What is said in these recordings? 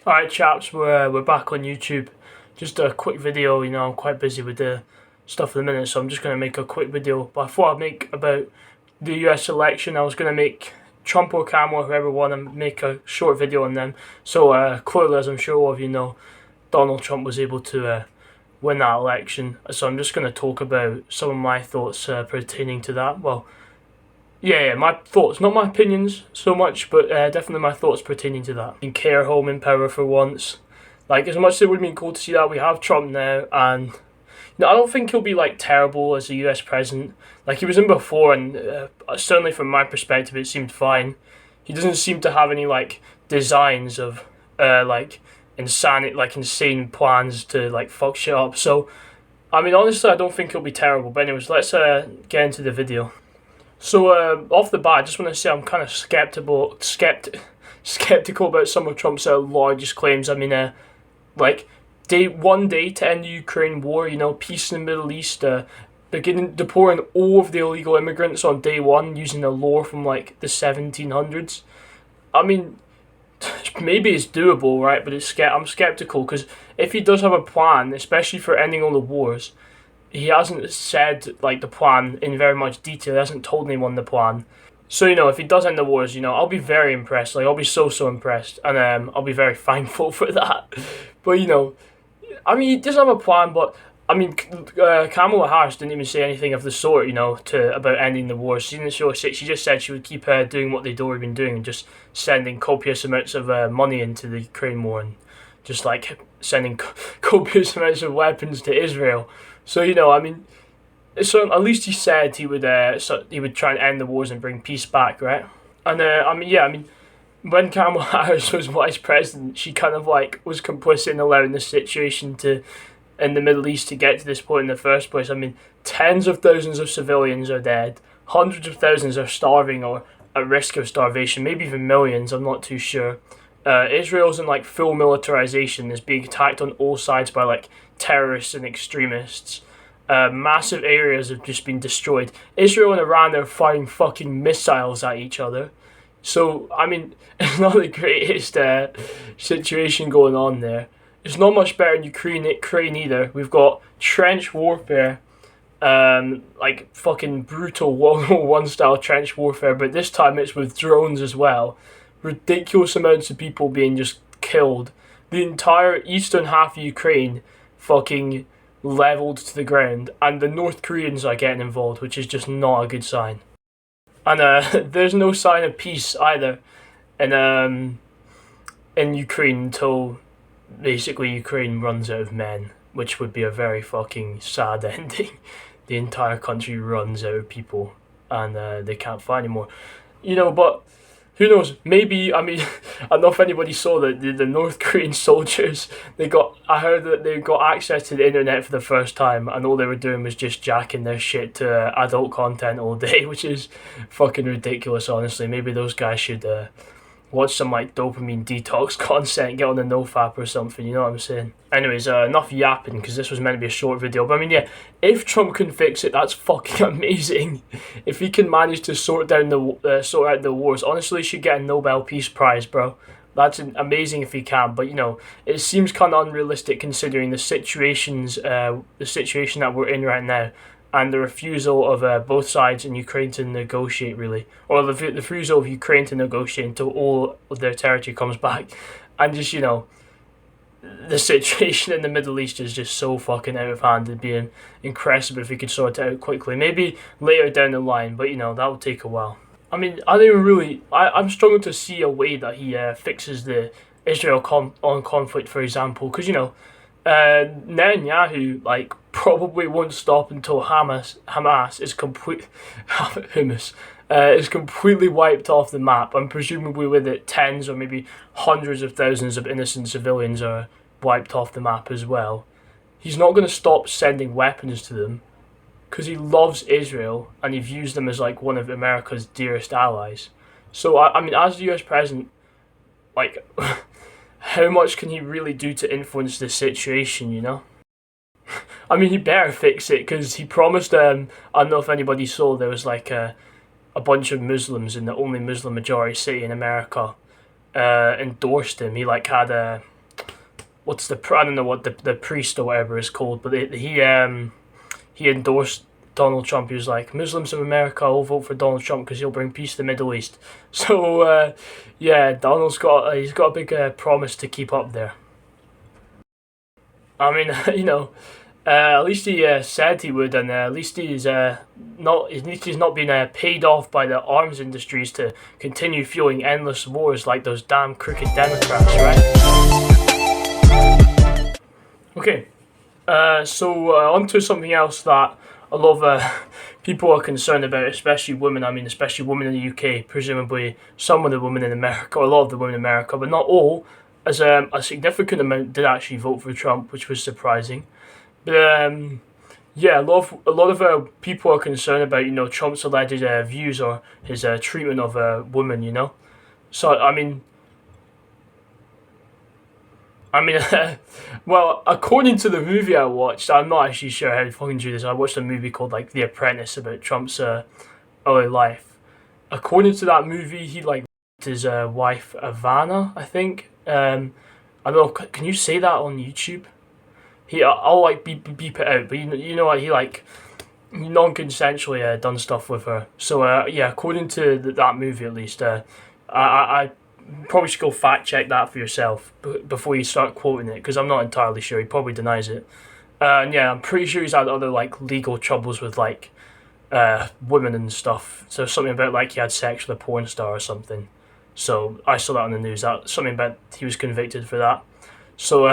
Alright chaps, we're back on YouTube. Just a quick video, I'm quite busy with the stuff at the minute, so I'm just going to make a quick video. But I thought I'd make about the US election. I was going to make Trump or Kamala, whoever won, and make a short video on them. So clearly, as I'm sure all of you know, Donald Trump was able to win that election. So I'm just going to talk about some of my thoughts pertaining to that. Well, yeah, my thoughts, not my opinions so much, but definitely my thoughts pertaining to that. In care home in power for once. Like, as much as it would have been cool to see that, we have Trump now, and I don't think he'll be like terrible as a US president. Like, he was in before, and certainly from my perspective, it seemed fine. He doesn't seem to have any like designs of insane plans to like fuck shit up. So, I mean, honestly, I don't think he'll be terrible. But anyways, let's get into the video. So off the bat, I just want to say I'm kind of skeptical about some of Trump's largest claims. I mean, one day to end the Ukraine war, peace in the Middle East, beginning deporting all of the illegal immigrants on day one using a law from like the 1700s. I mean, maybe it's doable, right? But I'm skeptical because if he does have a plan, especially for ending all the wars, he hasn't said like the plan in very much detail. He hasn't told anyone the plan. So if he does end the wars, I'll be very impressed. Like I'll be so impressed, and I'll be very thankful for that. But I mean, he doesn't have a plan. But I mean, Kamala Harris didn't even say anything of the sort, about ending the wars. She didn't show shit. She just said she would keep doing what they'd already been doing and just sending copious amounts of money into the Ukraine war and just like sending copious amounts of weapons to Israel. So I mean, so at least he said he would try and end the wars and bring peace back, right? And I mean, when Kamala Harris was vice president, she kind of like was complicit in allowing the situation in the Middle East to get to this point in the first place. I mean, tens of thousands of civilians are dead, hundreds of thousands are starving or at risk of starvation, maybe even millions. I'm not too sure. Israel's in like full militarization, is being attacked on all sides by like terrorists and extremists. Massive areas have just been destroyed. Israel and Iran are firing fucking missiles at each other. So I mean, it's not the greatest situation going on there. It's not much better in Ukraine either. We've got trench warfare, like fucking brutal World War One style trench warfare, but this time it's with drones as well. Ridiculous amounts of people being just killed. The entire eastern half of Ukraine fucking leveled to the ground, and the North Koreans are getting involved, which is just not a good sign. And there's no sign of peace either in Ukraine until basically Ukraine runs out of men, which would be a very fucking sad ending. The entire country runs out of people, and they can't fight anymore. But who knows? Maybe, I mean, I don't know if anybody saw that the North Korean soldiers, I heard that they got access to the internet for the first time, and all they were doing was just jacking their shit to adult content all day, which is fucking ridiculous, honestly. Maybe those guys should watch some like dopamine detox content, get on the nofap or something, you know what I'm saying? Anyways, enough yapping because this was meant to be a short video. But I mean, yeah, if Trump can fix it, that's fucking amazing. If he can manage to sort out the wars, honestly, he should get a Nobel Peace Prize, bro. That's amazing if he can, but it seems kind of unrealistic considering the situation that we're in right now, and the refusal of both sides in Ukraine to negotiate, really, or the refusal of Ukraine to negotiate until all of their territory comes back, and just the situation in the Middle East is just so fucking out of hand. It'd be incredible if we could sort it out quickly, maybe later down the line, but that would take a while. I mean, I don't even really. I'm struggling to see a way that he fixes the Israel conflict, for example, because Netanyahu like probably won't stop until Hamas is completely wiped off the map, and presumably with it tens or maybe hundreds of thousands of innocent civilians are wiped off the map as well. He's not going to stop sending weapons to them because he loves Israel and he views them as like one of America's dearest allies. So I mean, as the US president, like how much can he really do to influence this situation, I mean, he better fix it because he promised, I don't know if anybody saw, there was like a bunch of Muslims in the only Muslim majority city in America endorsed him. He like had a I don't know what the priest or whatever is called, but he endorsed Donald Trump. He was like, Muslims of America will vote for Donald Trump because he'll bring peace to the Middle East. So yeah, he's got a big promise to keep up there. I mean, at least he said he would, and at least he's not been paid off by the arms industries to continue fueling endless wars like those damn crooked Democrats, right? Okay, so on to something else that a lot of people are concerned about, especially women. I mean, especially women in the UK, presumably some of the women in America, or a lot of the women in America, but not all, as a significant amount did actually vote for Trump, which was surprising. But yeah, a lot of people are concerned about Trump's alleged views or his treatment of women. So I mean, well, according to the movie I watched, I'm not actually sure how fucking true this. I watched a movie called like The Apprentice about Trump's early life. According to that movie, he like his wife Ivana, I think. I don't know. Can you say that on YouTube? I'll like beep it out, but you know what he like non-consensually done stuff with her. So yeah, according to that movie at least, I probably should go fact check that for yourself before you start quoting it, because I'm not entirely sure. He probably denies it. And yeah, I'm pretty sure he's had other like legal troubles with like women and stuff. So something about like he had sex with a porn star or something. So I saw that on the news. That something about he was convicted for that. So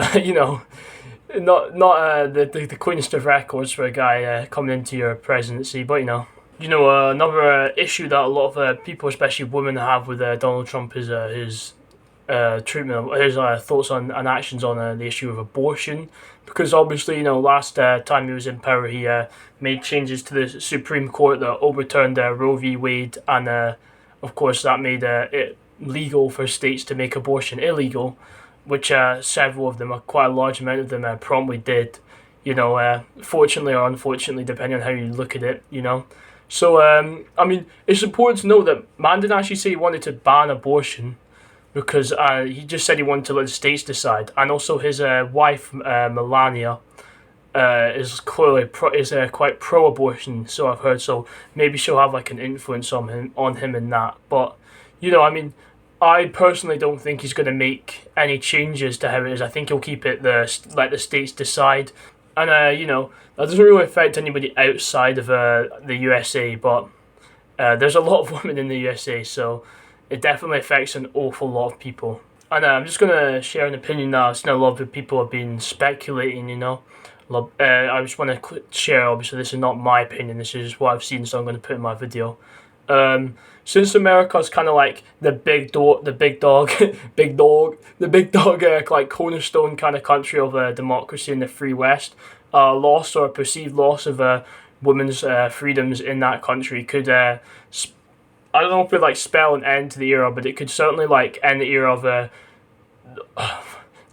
not the cleanest of records for a guy coming into your presidency, but another issue that a lot of people, especially women, have with Donald Trump is his treatment, his thoughts on and actions on the issue of abortion. Because obviously, last time he was in power, he made changes to the Supreme Court that overturned Roe v. Wade, and of course that made it legal for states to make abortion illegal, which several of them, quite a large amount of them, promptly did. Fortunately or unfortunately, depending on how you look at it. So, I mean, it's important to know that man didn't actually say he wanted to ban abortion, because he just said he wanted to let the states decide. And also his wife, Melania, is clearly quite pro-abortion, so I've heard. So maybe she'll have like an influence on him in that. But, I mean, I personally don't think he's going to make any changes to how it is. I think he'll keep it let the states decide. And, that doesn't really affect anybody outside of the USA, but there's a lot of women in the USA, so it definitely affects an awful lot of people. And I'm just going to share an opinion now. I've seen a lot of people have been speculating, I just want to share, obviously, this is not my opinion, this is just what I've seen, so I'm going to put in my video. Since America's kind of like the big dog, like cornerstone kind of country of democracy in the free West, loss or perceived loss of women's freedoms in that country could I don't know if it like spell an end to the era, but it could certainly like end the era of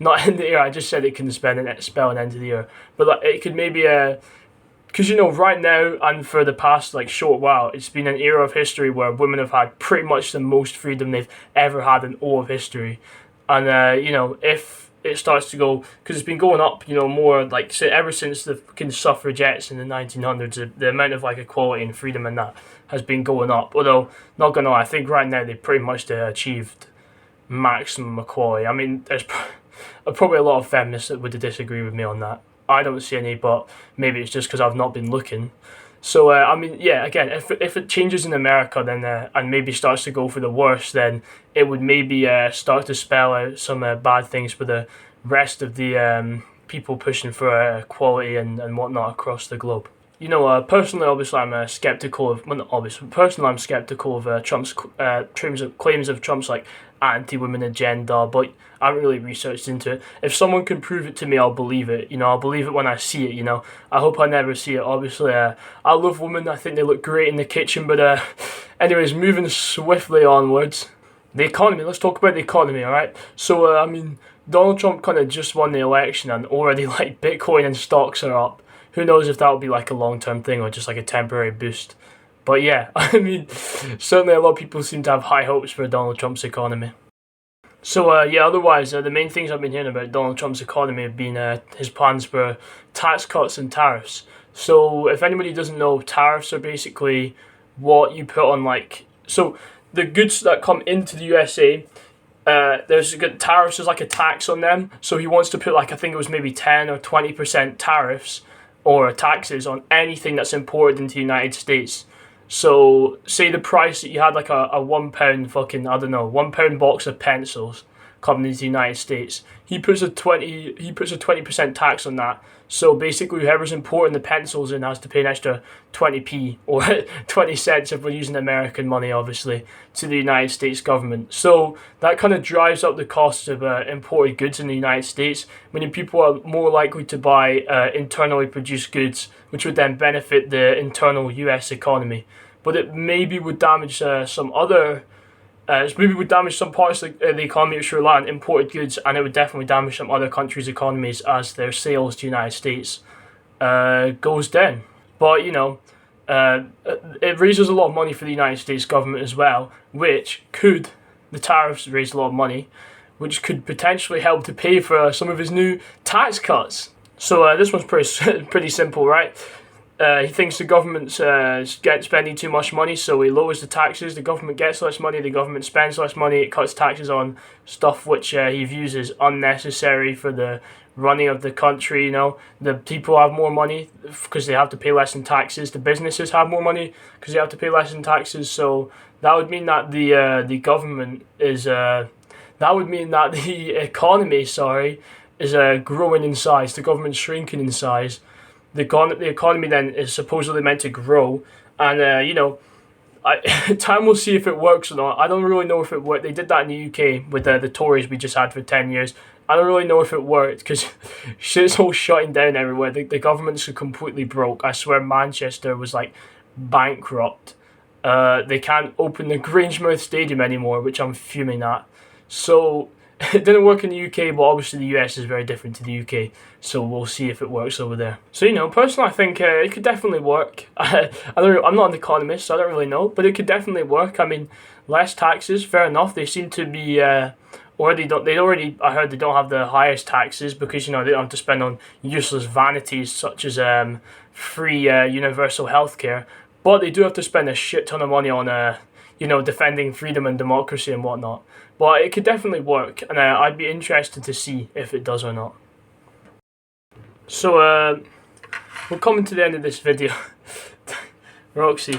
not end the era. I just said it can spell an end to the era, but like, it could maybe because right now and for the past like short while, it's been an era of history where women have had pretty much the most freedom they've ever had in all of history. And if it starts to go, because it's been going up, more like ever since the fucking suffragettes in the 1900s, the amount of like equality and freedom and that has been going up. Although not gonna lie, I think right now they pretty much achieved maximum equality. I mean, there's probably a lot of feminists that would disagree with me on that. I don't see any, but maybe it's just because I've not been looking. So, I mean, yeah, again, if it changes in America, then and maybe starts to go for the worse, then it would maybe start to spell out some bad things for the rest of the people pushing for equality and whatnot across the globe. Personally, obviously, I'm skeptical of. Well, not obviously, personally, I'm skeptical of Trump's claims of Trump's like anti-women agenda, but I haven't really researched into it. If someone can prove it to me, I'll believe it. I'll believe it when I see it. I hope I never see it. Obviously, I love women. I think they look great in the kitchen. But anyways, moving swiftly onwards, the economy. Let's talk about the economy. All right. So I mean, Donald Trump kind of just won the election, and already like Bitcoin and stocks are up. Who knows if that will be like a long-term thing or just like a temporary boost. But yeah, I mean, certainly a lot of people seem to have high hopes for Donald Trump's economy. So yeah, otherwise the main things I've been hearing about Donald Trump's economy have been his plans for tax cuts and tariffs. So if anybody doesn't know, tariffs are basically what you put on so the goods that come into the USA. There's good tariffs. There's like a tax on them. So he wants to put I think it was maybe 10 or 20% tariffs or taxes on anything that's imported into the United States. So say the price that you had a £1 fucking I don't know £1 box of pencils coming into the United States. He puts a 20% tax on that. So basically, whoever's importing the pencils in has to pay an extra 20p or 20 cents if we're using American money, obviously, to the United States government. So that kind of drives up the cost of imported goods in the United States, meaning people are more likely to buy internally produced goods, which would then benefit the internal US economy. But it maybe would damage maybe would damage some parts of the economy which rely on imported goods, and it would definitely damage some other countries' economies as their sales to the United States goes down. But it raises a lot of money for the United States government as well, the tariffs raise a lot of money, which could potentially help to pay for some of his new tax cuts. So this one's pretty simple, right? He thinks the government's spending too much money, so he lowers the taxes. The government gets less money, the government spends less money, it cuts taxes on stuff which he views as unnecessary for the running of the country. The people have more money because they have to pay less in taxes. The businesses have more money because they have to pay less in taxes. So that would mean that the government is that would mean that the economy, is growing in size. The government's shrinking in size. The economy then is supposedly meant to grow, and time will see if it works or not. I don't really know if it worked. They did that in the UK with the Tories we just had for 10 years. I don't really know if it worked because shit's all shutting down everywhere. The governments are completely broke. I swear Manchester was bankrupt. They can't open the Grangemouth Stadium anymore, which I'm fuming at. So it didn't work in the UK, but obviously the US is very different to the UK, so we'll see if it works over there. So personally, I think it could definitely work. I'm not an economist, so I don't really know, but it could definitely work. I mean, less taxes, fair enough. They seem to be I heard they don't have the highest taxes because they don't have to spend on useless vanities such as free universal healthcare, but they do have to spend a shit ton of money on defending freedom and democracy and whatnot. But it could definitely work, and I'd be interested to see if it does or not. So, we're coming to the end of this video. Roxy,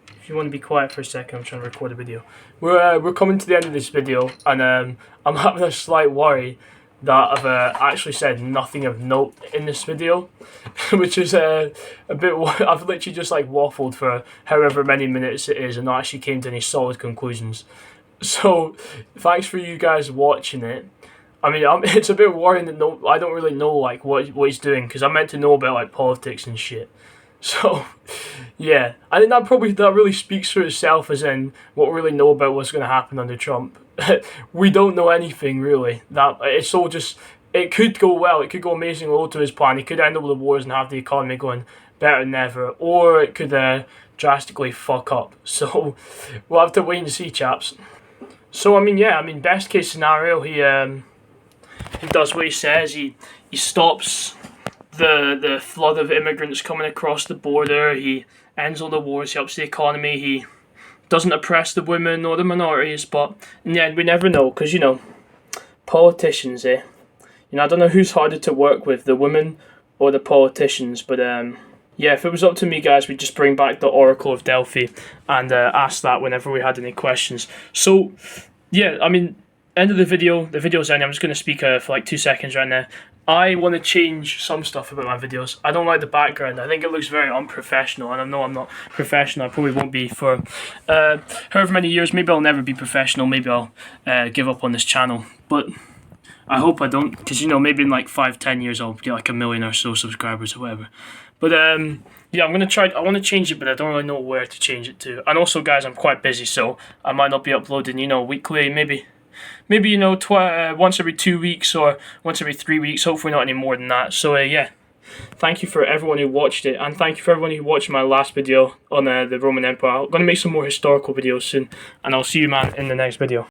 if you want to be quiet for a second, I'm trying to record a video. We're coming to the end of this video, and I'm having a slight worry that I've actually said nothing of note in this video, which is a bit. I've literally just waffled for however many minutes it is, and not actually came to any solid conclusions. So, thanks for you guys watching it. I mean, it's a bit worrying that I don't really know what he's doing because I'm meant to know about politics and shit. So, yeah, I think that really speaks for itself, as in what we really know about what's going to happen under Trump. We don't know anything really. That it's all just. It could go well. It could go amazingly well to his plan. He could end all the wars and have the economy going better than ever, or it could drastically fuck up. So, we'll have to wait and see, chaps. So best case scenario, he does what he says. He stops the flood of immigrants coming across the border. He ends all the wars. He helps the economy. He doesn't oppress the women or the minorities. But in the end, we never know because politicians. I don't know who's harder to work with, the women or the politicians. But yeah, if it was up to me, guys, we'd just bring back the Oracle of Delphi and ask that whenever we had any questions. So, yeah, end of the video. The video's ending. I'm just going to speak for 2 seconds right now. I want to change some stuff about my videos. I don't like the background. I think it looks very unprofessional, and I know I'm not professional. I probably won't be for however many years. Maybe I'll never be professional. Maybe I'll give up on this channel. But I hope I don't, because maybe in 5-10 years I'll get 1 million or so subscribers or whatever. But yeah, I'm gonna try. I want to change it, but I don't really know where to change it to. And also, guys, I'm quite busy, so I might not be uploading, weekly. Maybe once every 2 weeks or once every 3 weeks. Hopefully, not any more than that. So yeah, thank you for everyone who watched it, and thank you for everyone who watched my last video on the Roman Empire. I'm gonna make some more historical videos soon, and I'll see you, man, in the next video.